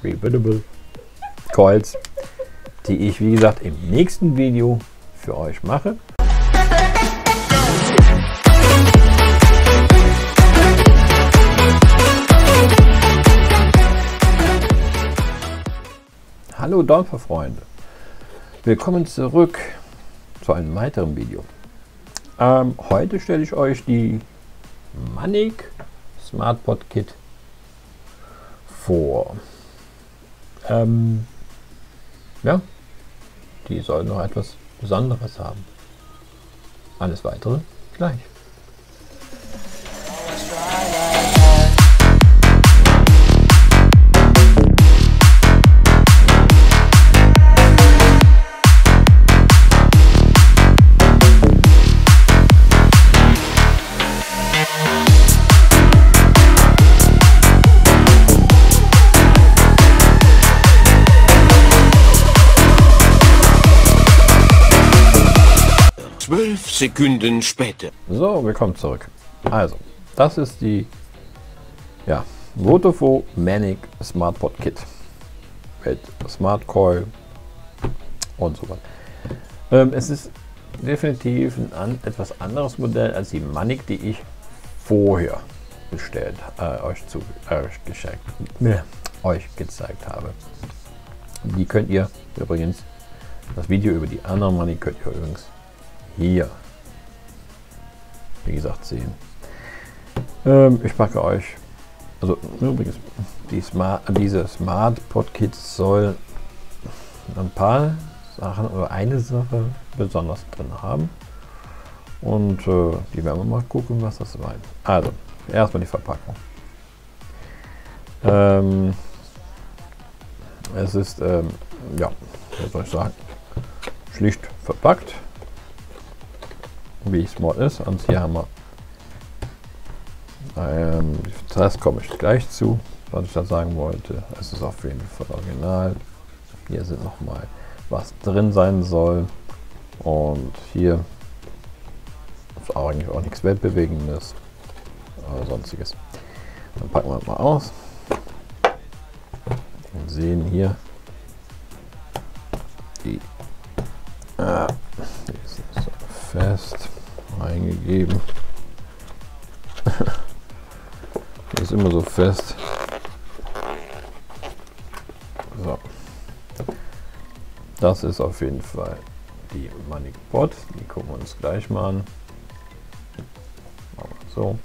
Rebuildable Coils, die ich wie gesagt im nächsten Video für euch mache. Hallo Dampferfreunde, willkommen zurück zu einem weiteren Video. Heute stelle ich euch die Manic SmartPod Kit vor. Ja, die soll noch etwas Besonderes haben. Alles weitere gleich. Sekunden später. So, willkommen zurück. Also, das ist die Votofo Manic SmartPod Kit mit Smart Coil und so weiter. Es ist definitiv ein etwas anderes Modell als die Manic, die ich vorher bestellt, euch gezeigt habe. Die könnt ihr übrigens, das Video über die andere Manic könnt ihr übrigens hier, wie gesagt, sehen. Ich packe euch, also übrigens, diese SmartPod Kit soll ein paar Sachen oder eine Sache besonders drin haben. Und die werden wir mal gucken, was das meint. Also, erstmal die Verpackung. Es ist, wie soll ich sagen, schlicht verpackt, wie smart ist. Und hier haben wir, das komme ich gleich zu, was ich da sagen wollte. Es ist auf jeden Fall original. Hier sind noch mal was drin sein soll. Und hier ist eigentlich auch nichts Weltbewegendes oder sonstiges. Dann packen wir mal aus und sehen hier die ist so fest eingegeben. Die ist immer so fest. So. Das ist auf jeden Fall die Manic Pod. Die gucken wir uns gleich mal an. Machen wir so.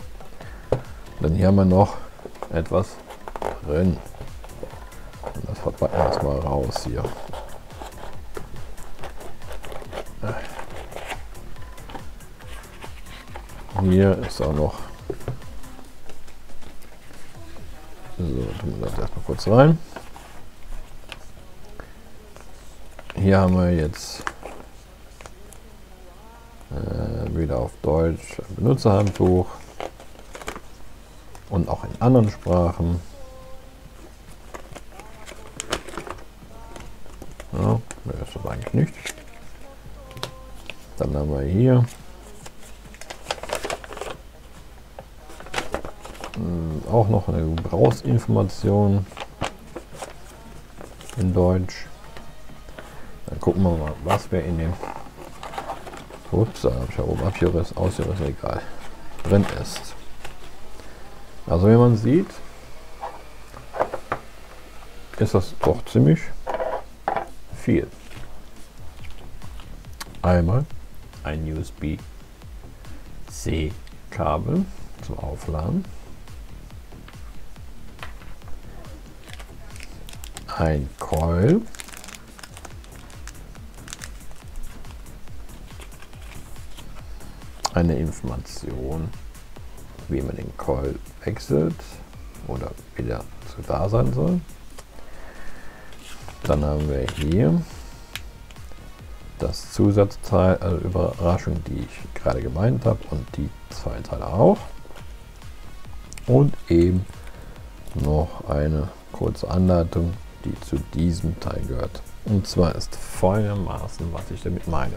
Dann hier haben wir noch etwas drin. Und das hat man erstmal raus hier. Hier ist auch noch. So, tun wir das erstmal kurz rein. Hier haben wir jetzt wieder auf Deutsch ein Benutzerhandbuch und auch in anderen Sprachen. Ja, mehr ist das eigentlich nicht. Dann haben wir hier auch noch eine Gebrauchsinformation in Deutsch. Dann gucken wir mal, was wir in dem Ausführungsregal drin ist. Also wie man sieht, ist das doch ziemlich viel. Einmal ein USB-C-Kabel zum Aufladen. Ein Coil. Eine Information, wie man den Coil wechselt oder wieder zu da sein soll. Dann haben wir hier das Zusatzteil, also Überraschung, die ich gerade gemeint habe, und die zwei Teile auch. Und eben noch eine kurze Anleitung, die zu diesem Teil gehört. Und zwar ist folgendermaßen, was ich damit meine.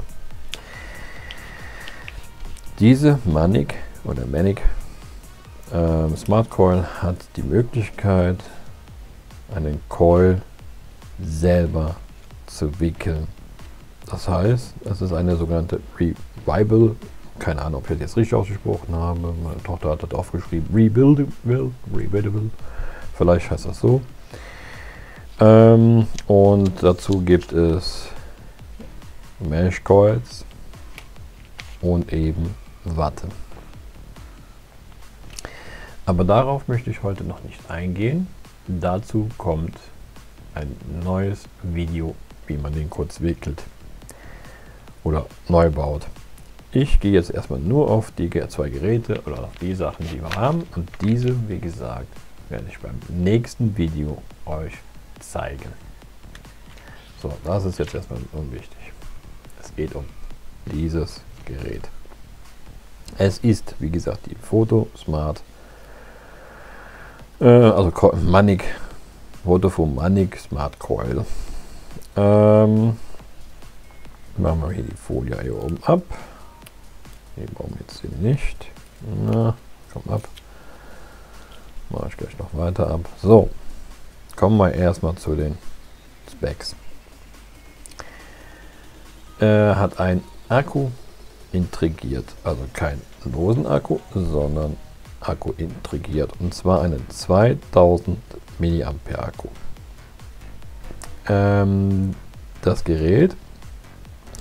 Diese Manic oder Manic Smart Coil hat die Möglichkeit, einen Coil selber zu wickeln. Das heißt, es ist eine sogenannte Rebuildable. Keine Ahnung, ob ich das jetzt richtig ausgesprochen habe. Meine Tochter hat das aufgeschrieben. Rebuildable. Vielleicht heißt das so. Und dazu gibt es Mesh Coils und eben Watte. Aber darauf möchte ich heute noch nicht eingehen. Dazu kommt ein neues Video, wie man den kurz wickelt oder neu baut. Ich gehe jetzt erstmal nur auf die zwei Geräte oder auf die Sachen, die wir haben, und diese, wie gesagt, werde ich beim nächsten Video euch zeigen. So, das ist jetzt erstmal unwichtig. Es geht um dieses Gerät. Es ist, wie gesagt, die Photo Smart, also Manic, Vodafone Manic Smart Coil. Machen wir hier die Folie hier oben ab. Die brauchen wir jetzt hier nicht. Na, komm ab. Mache ich gleich noch weiter ab. So, kommen wir erstmal zu den Specs. Hat ein Akku integriert, also kein losen Akku, sondern Akku integriert, und zwar einen 2000 mAh Akku. Das Gerät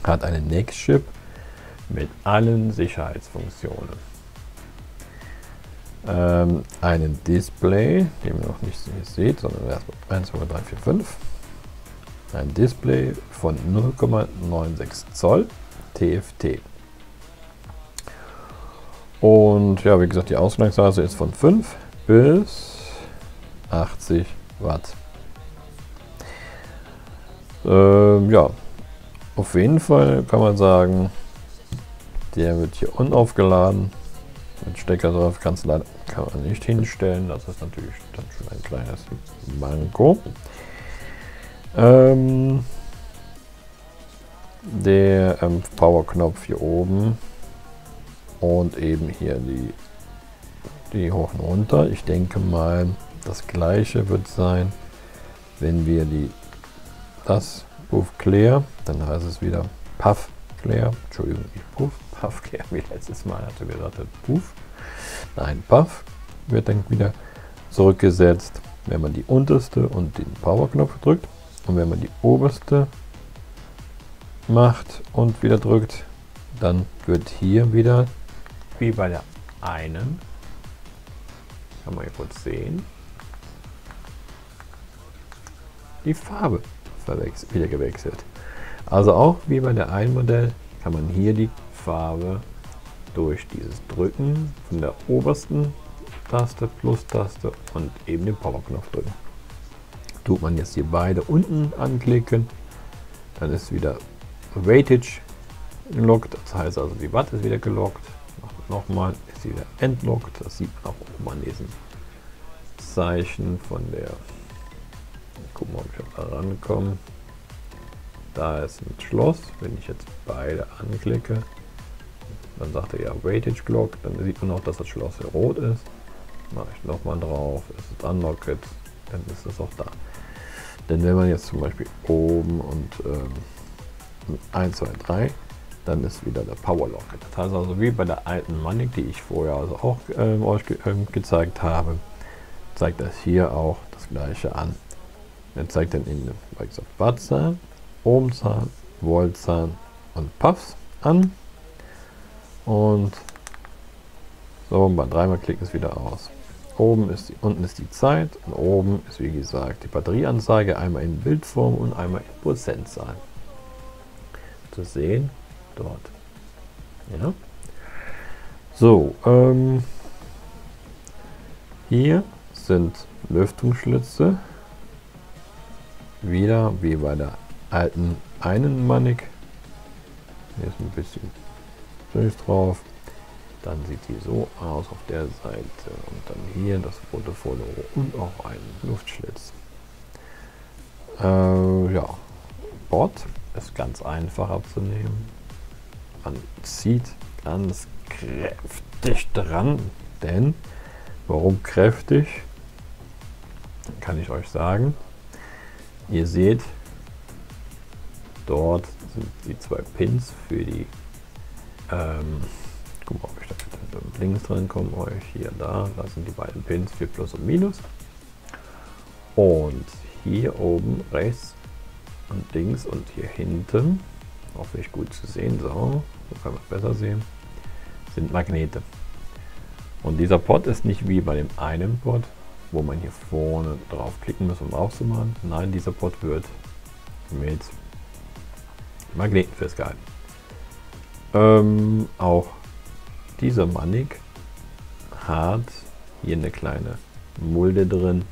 hat einen Next-Chip mit allen Sicherheitsfunktionen. Einen Display, den ihr noch nicht seht, sondern erstmal 1, 2, 3, 4, 5. Ein Display von 0,96 Zoll TFT. Und ja, wie gesagt, die Ausgangsrate ist von 5 bis 80 Watt. Ja, auf jeden Fall kann man sagen, der wird hier unaufgeladen. Mit Stecker drauf kann man nicht hinstellen. Das ist natürlich dann schon ein kleines Manko. Der Power-Knopf hier oben und eben hier die hoch und runter. Ich denke mal, das gleiche wird sein, wenn wir das Puff Clear, dann heißt es wieder Puff Clear, Entschuldigung, nicht Puff, Puff Clear, wie letztes Mal hatte wir gesagt, Puff. Nein, Puff wird dann wieder zurückgesetzt, wenn man die unterste und den Power-Knopf drückt, und wenn man die oberste macht und wieder drückt, dann wird hier wieder, wie bei der einen, kann man hier kurz sehen, die Farbe wieder gewechselt. Also auch wie bei der einen Modell kann man hier die Farbe durch dieses Drücken von der obersten Taste, Plus-Taste und eben den Power-Knopf drücken. Tut man jetzt hier beide unten anklicken, dann ist wieder Weightage gelockt, das heißt also die Watt ist wieder gelockt. Nochmal ist sie wieder entlockt, das sieht man auch oben an diesem Zeichen von der. Gucken wir mal, ob ich da rankomme. Da ist ein Schloss. Wenn ich jetzt beide anklicke, dann sagt er ja Weightage Clock. Dann sieht man auch, dass das Schloss hier rot ist. Mache ich nochmal drauf, es ist unlocked, dann ist es auch da. Denn wenn man jetzt zum Beispiel oben und 1, 2, 3, dann ist wieder der Power Lock. Das heißt also, wie bei der alten Manic, die ich vorher also auch euch gezeigt habe, zeigt das hier auch das gleiche an. Er zeigt dann in, wie gesagt, Wattzahlen, Ohmzahlen, Voltzahlen und Puffs an. Und so, bei dreimal klicken es wieder aus. Unten ist die Zeit und oben ist, wie gesagt, die Batterieanzeige, einmal in Bildform und einmal in Prozentzahl zu sehen dort. Ja. So, hier sind Lüftungsschlitze, wieder wie bei der alten einen Manic. Hier ist ein bisschen Süß drauf. Dann sieht die so aus auf der Seite und dann hier das Fotofolie und auch ein Luftschlitz. Ja, Bord ist ganz einfach abzunehmen. Man zieht ganz kräftig dran, denn Warum kräftig? Kann ich euch sagen. Ihr seht, dort sind die 2 Pins für die guck mal, ob ich da mit links dran komme, euch hier, da sind die beiden Pins für Plus und Minus. Und hier oben rechts und links und hier hinten, hoffe ich gut zu sehen, so kann man es besser sehen, sind Magnete. Und dieser Pot ist nicht wie bei dem einen Pot, wo man hier vorne drauf klicken muss, um aufzumachen. Nein, dieser Pot wird mit Magneten festgehalten. Auch dieser Manik hat hier eine kleine Mulde drin.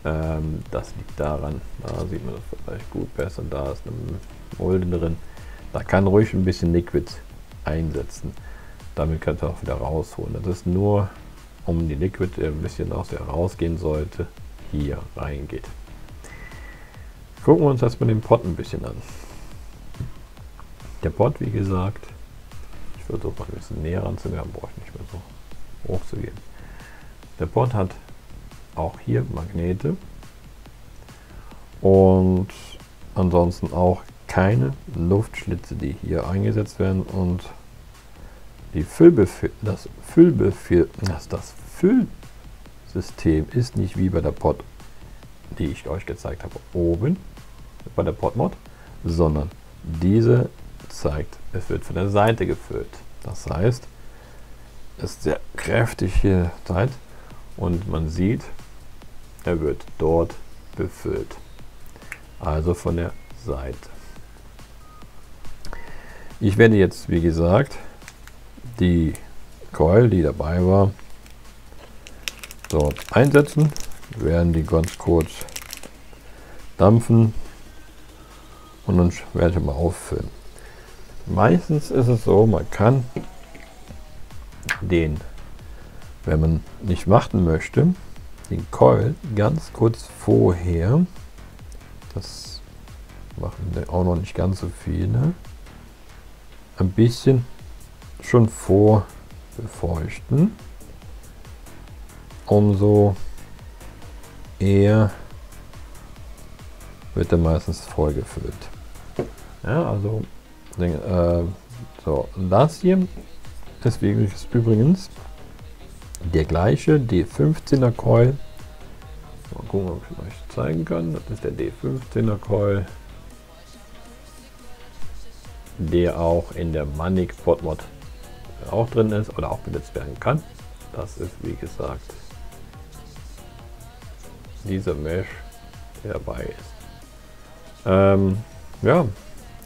Das liegt daran, da sieht man das vielleicht gut besser, da ist eine Mulde drin. Da kann ruhig ein bisschen Liquid einsetzen. Damit könnt ihr auch wieder rausholen. Das ist nur, um die Liquid, der ein bisschen aus der rausgehen sollte, hier reingeht. Gucken wir uns das mit dem Pot ein bisschen an. Der Pot, wie gesagt, ich versuche mal ein bisschen näher ranzugehen, brauche ich nicht mehr so hoch zu gehen. Der Pot hat auch hier Magnete und ansonsten auch keine Luftschlitze, die hier eingesetzt werden, und die das Füllsystem ist nicht wie bei der Pot, die ich euch gezeigt habe, oben bei der Pot-Mod, sondern diese zeigt, es wird von der Seite gefüllt. Das heißt, es ist sehr kräftig hier Zeit und man sieht, er wird dort befüllt. Also von der Seite. Ich werde jetzt, wie gesagt, die Coil, die dabei war, dort einsetzen. Wir werden die ganz kurz dampfen und dann werde ich mal auffüllen. Meistens ist es so, man kann den, wenn man nicht warten möchte, den Coil ganz kurz vorher, das machen wir auch noch nicht ganz so viele, ein bisschen schon vorbefeuchten, umso eher wird er meistens voll gefüllt. Ja, also so, das hier ist übrigens der gleiche D15er Coil. Mal gucken, ob ich euch zeigen kann. Das ist der D15er Coil, der auch in der Manik Pot-Mod auch drin ist oder auch benutzt werden kann. Das ist, wie gesagt, dieser Mesh, der dabei ist. Ja,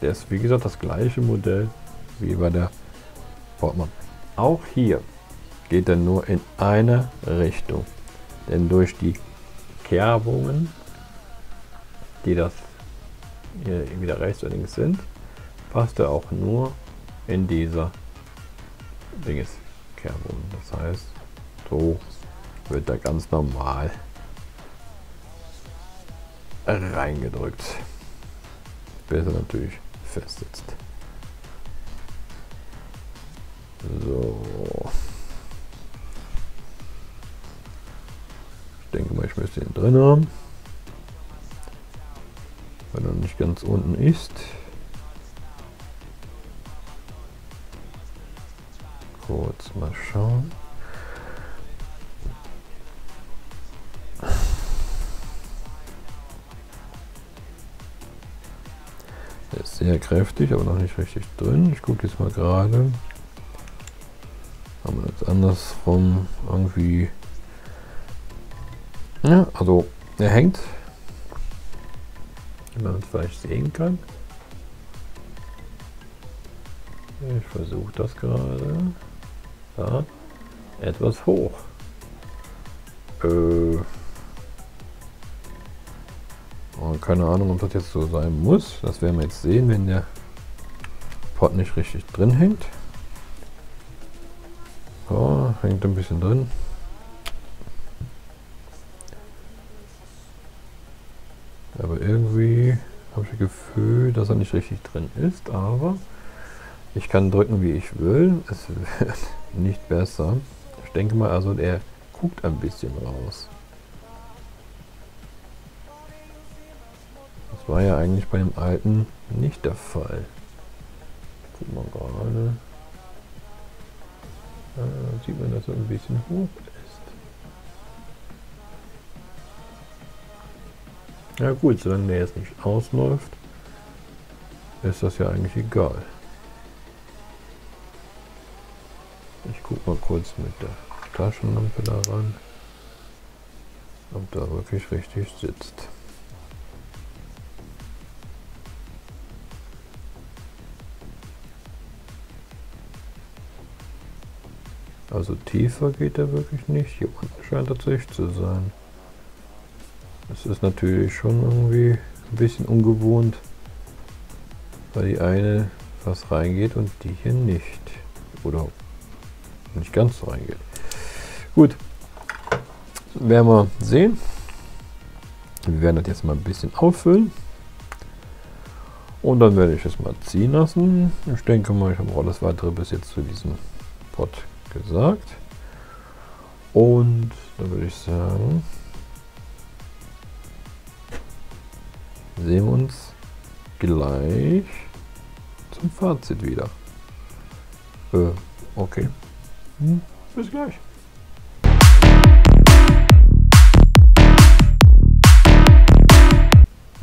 der ist, wie gesagt, das gleiche Modell wie bei der Pot-Mod. Auch hier geht er nur in eine Richtung, denn durch die Kerbungen, die das hier wieder rechts und links sind, passt er auch nur in dieser Kerbung. Das heißt, so wird er ganz normal reingedrückt, bis er natürlich fest sitzt. So. Ich denke mal, ich müsste ihn drin haben, weil er nicht ganz unten ist. Kurz mal schauen. Der ist sehr kräftig, aber noch nicht richtig drin. Ich gucke jetzt mal gerade. Haben wir jetzt andersrum irgendwie. Ja, also er hängt, wie man es vielleicht sehen kann. Ich versuche das gerade. Da, etwas hoch. Keine Ahnung, ob das jetzt so sein muss. Das werden wir jetzt sehen, wenn der Pot nicht richtig drin hängt. So, hängt ein bisschen drin. Aber irgendwie habe ich das Gefühl, dass er nicht richtig drin ist. Aber ich kann drücken, wie ich will. Es wird nicht besser. Ich denke mal, also der hupt ein bisschen raus. Das war ja eigentlich bei dem alten nicht der Fall. Guck mal gerade. Sieht man, dass er ein bisschen hoch ist. Ja gut, solange der jetzt nicht ausläuft, ist das ja eigentlich egal. Ich gucke mal kurz mit der Taschenlampe daran, ob da wirklich richtig sitzt. Also tiefer geht er wirklich nicht. Hier unten scheint tatsächlich zu sein. Das ist natürlich schon irgendwie ein bisschen ungewohnt, weil die eine fast reingeht und die hier nicht. Oder nicht ganz so reingeht. Gut, das werden wir sehen. Wir werden das jetzt mal ein bisschen auffüllen. Und dann werde ich es mal ziehen lassen. Ich denke mal, ich habe auch alles weitere bis jetzt zu diesem Pot gesagt. Und dann würde ich sagen, sehen wir uns gleich zum Fazit wieder. Okay. Bis gleich.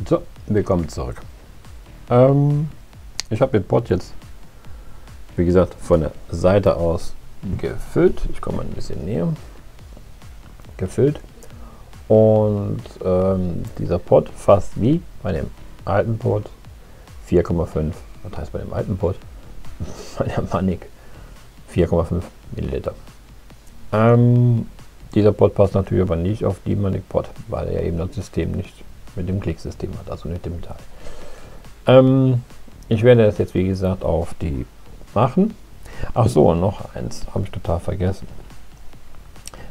So, willkommen zurück. Ich habe den Pot jetzt, wie gesagt, von der Seite aus gefüllt. Ich komme mal ein bisschen näher. Gefüllt. Und dieser Pot fasst wie bei dem alten Pot 4,5. Was heißt bei dem alten Pot? Bei der Manik 4,5 Milliliter. Dieser Pot passt natürlich aber nicht auf die Manik Pot, weil er eben das System nicht mit dem Klicksystem hat, also nicht dem Teil. Ich werde das jetzt wie gesagt auf die machen. Ach so, und noch eins habe ich total vergessen.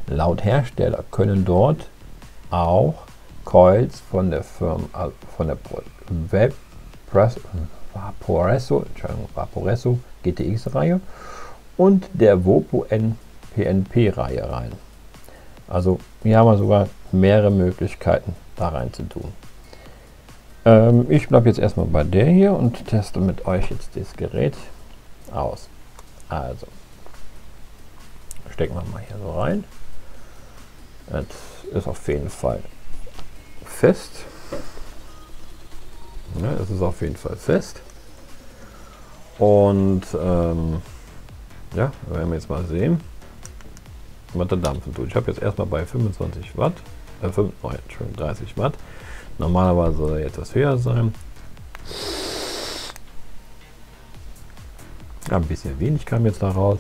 Laut Hersteller können dort auch Coils von der Firma, von der Vaporesso GTX-Reihe und der Vopo PNP-Reihe rein. Also hier haben wir sogar mehrere Möglichkeiten da rein zu tun. Ich bleibe jetzt erstmal bei der hier und teste mit euch jetzt das Gerät aus. Also stecken wir mal hier so rein. Das ist auf jeden Fall fest. Ja, es ist auf jeden Fall fest. Und ja, werden wir jetzt mal sehen, was der Dampfen tut. Ich habe jetzt erstmal bei 25 Watt, 30 Watt. Normalerweise soll er etwas höher sein. Ja, ein bisschen wenig kam jetzt da raus.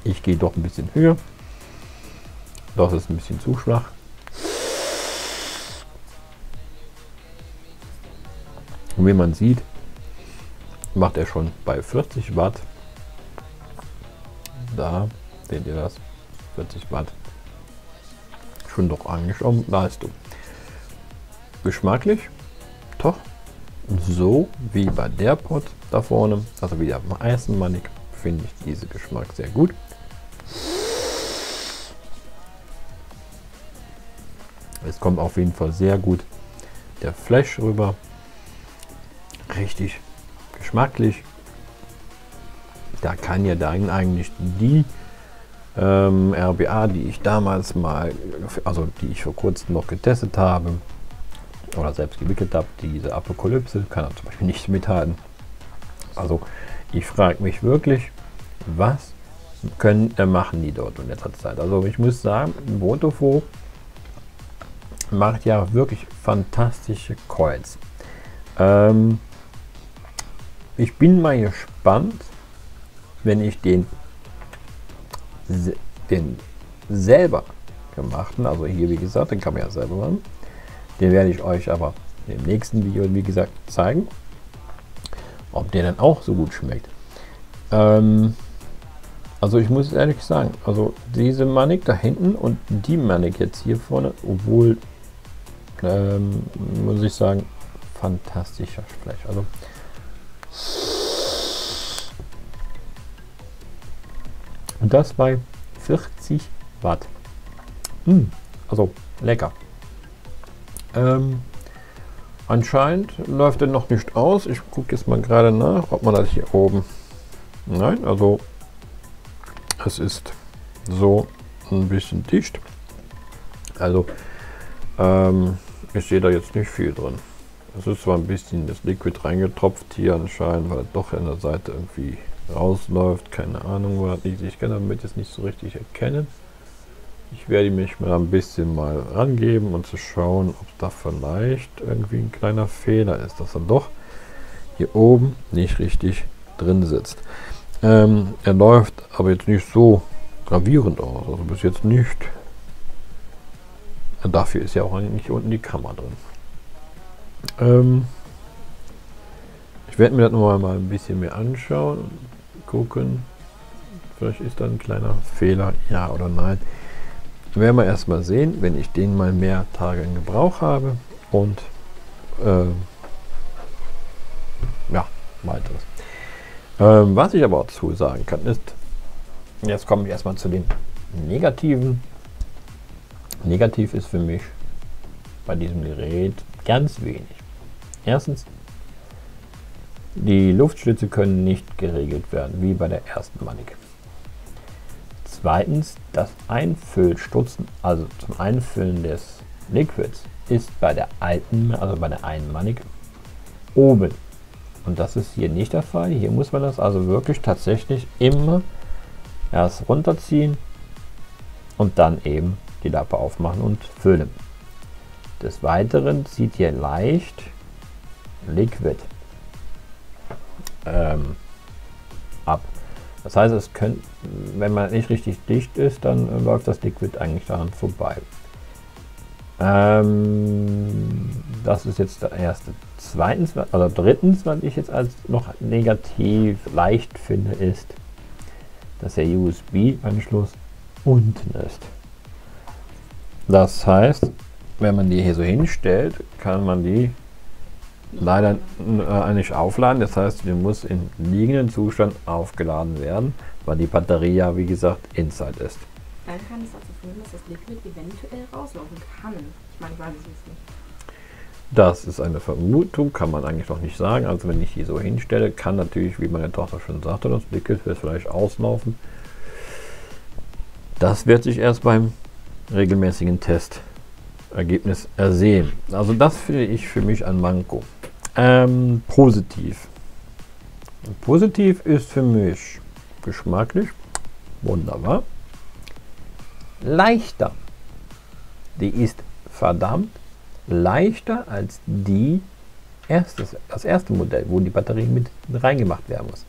Ich gehe doch ein bisschen höher. Das ist ein bisschen zu schwach. Und wie man sieht, macht er schon bei 40 Watt. Da seht ihr das. 40 Watt. Schon doch eigentlich um Leistung. Geschmacklich doch so wie bei der Pot da vorne, also wie der Eisenmanik, finde ich diesen Geschmack sehr gut. Es kommt auf jeden Fall sehr gut der Flash rüber. Richtig geschmacklich. Da kann ja dann eigentlich die RBA, die ich damals mal, also die ich vor kurzem noch getestet habe oder selbst gewickelt habe, diese Apokalypse, kann er zum Beispiel nicht mithalten. Also ich frage mich wirklich, was machen die dort in letzter Zeit. Also ich muss sagen, Votofo macht ja wirklich fantastische Coils. Ich bin mal gespannt, wenn ich den selber gemachten, also hier wie gesagt, den kann man ja selber machen, den werde ich euch aber im nächsten Video wie gesagt zeigen, ob der dann auch so gut schmeckt. Also ich muss ehrlich sagen, also diese Manik da hinten und die Manik jetzt hier vorne, obwohl muss ich sagen, fantastischer Flash. Also Und das bei 40 Watt. Also lecker. Anscheinend läuft er noch nicht aus. Ich gucke jetzt mal gerade nach, ob man das hier oben... Nein, also es ist so ein bisschen dicht. Also ich sehe da jetzt nicht viel drin. Es ist zwar ein bisschen das Liquid reingetropft hier anscheinend, weil er doch an der Seite irgendwie rausläuft. Keine Ahnung, wo das liegt. Ich kann damit jetzt nicht so richtig erkennen. Ich werde mich mal ein bisschen mal rangeben und zu schauen, ob da vielleicht irgendwie ein kleiner Fehler ist, dass er doch hier oben nicht richtig drin sitzt. Er läuft aber jetzt nicht so gravierend aus, also bis jetzt nicht. Dafür ist ja auch eigentlich unten die Kammer drin. Ich werde mir das noch mal ein bisschen mehr anschauen, gucken. Vielleicht ist da ein kleiner Fehler, ja oder nein. Werden wir erstmal sehen, wenn ich den mal mehr Tage in Gebrauch habe und ja, weiteres. Was ich aber auch dazu sagen kann, ist, jetzt komme ich erstmal zu den Negativen. Negativ ist für mich bei diesem Gerät ganz wenig. Erstens, die Luftschlitze können nicht geregelt werden, wie bei der ersten Manik. Zweitens, das Einfüllstutzen, also zum Einfüllen des Liquids, ist bei der alten, also bei der einen Manik, oben. Und das ist hier nicht der Fall. Hier muss man das also wirklich tatsächlich immer erst runterziehen und dann eben die Lappe aufmachen und füllen. Des Weiteren zieht hier leicht Liquid ab. Das heißt, es könnte, wenn man nicht richtig dicht ist, dann läuft das Liquid eigentlich daran vorbei. Das ist jetzt der erste. Zweitens, oder drittens, was ich jetzt als noch negativ leicht finde, ist, dass der USB-Anschluss unten ist. Das heißt, wenn man die hier so hinstellt, kann man die leider nicht aufladen. Das heißt, die muss im liegenden Zustand aufgeladen werden, weil die Batterie ja, wie gesagt, inside ist. Dann kann es dazu führen, dass das Liquid eventuell rauslaufen kann. Ich meine, ich weiß es jetzt nicht. Das ist eine Vermutung, kann man eigentlich noch nicht sagen. Also wenn ich die so hinstelle, kann natürlich, wie meine Tochter schon sagte, das Liquid wird vielleicht auslaufen. Das wird sich erst beim regelmäßigen Testergebnis ersehen. Also das finde ich für mich ein Manko. Positiv. Positiv ist für mich geschmacklich wunderbar. Leichter. Die ist verdammt leichter als das erste Modell, wo die Batterie mit reingemacht werden muss.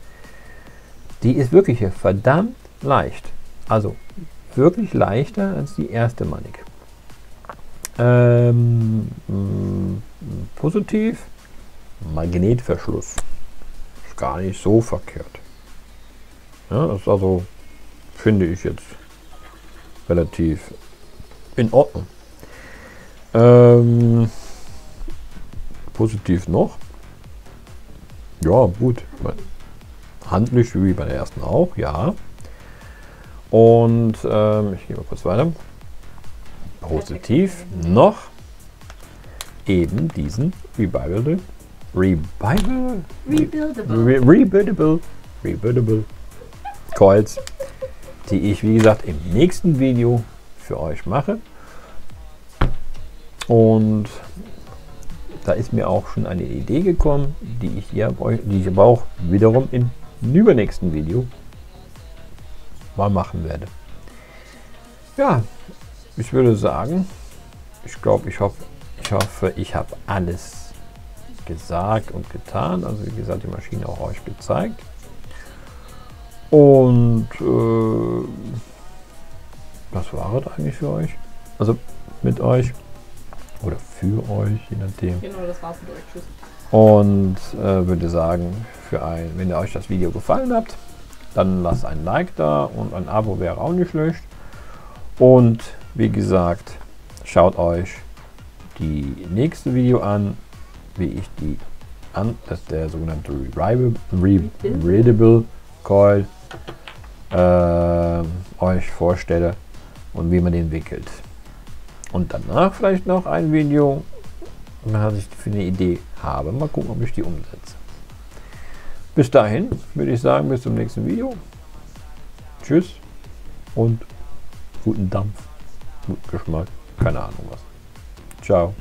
Die ist wirklich hier verdammt leicht. Also wirklich leichter als die erste Manik. Positiv, Magnetverschluss. Ist gar nicht so verkehrt. Ja, das ist also, finde ich jetzt relativ in Ordnung. Positiv noch. Ja, gut. Handlich wie bei der ersten auch, ja. Und ich gehe mal kurz weiter. Positiv noch eben diesen Rebuildable Coils, die ich, wie gesagt, im nächsten Video für euch mache. Und da ist mir auch schon eine Idee gekommen, die ich aber auch wiederum im übernächsten Video mal machen werde. Ja, ich würde sagen, ich hoffe, ich habe alles gesagt und getan. Also wie gesagt, die Maschine auch euch gezeigt. Und das war es eigentlich für euch. Also mit euch. Oder für euch, je nachdem. Genau, das war's mit euch. Tschüss. Und würde sagen, wenn ihr euch das Video gefallen hat, dann lasst ein Like da und ein Abo wäre auch nicht schlecht. Und wie gesagt, schaut euch die nächste Video an, wie ich das ist der sogenannte Rebuildable Coil euch vorstelle und wie man den wickelt. Und danach vielleicht noch ein Video, was ich für eine Idee habe. Mal gucken, ob ich die umsetze. Bis dahin würde ich sagen, bis zum nächsten Video. Tschüss und guten Dampf, guten Geschmack, keine Ahnung was. Ciao.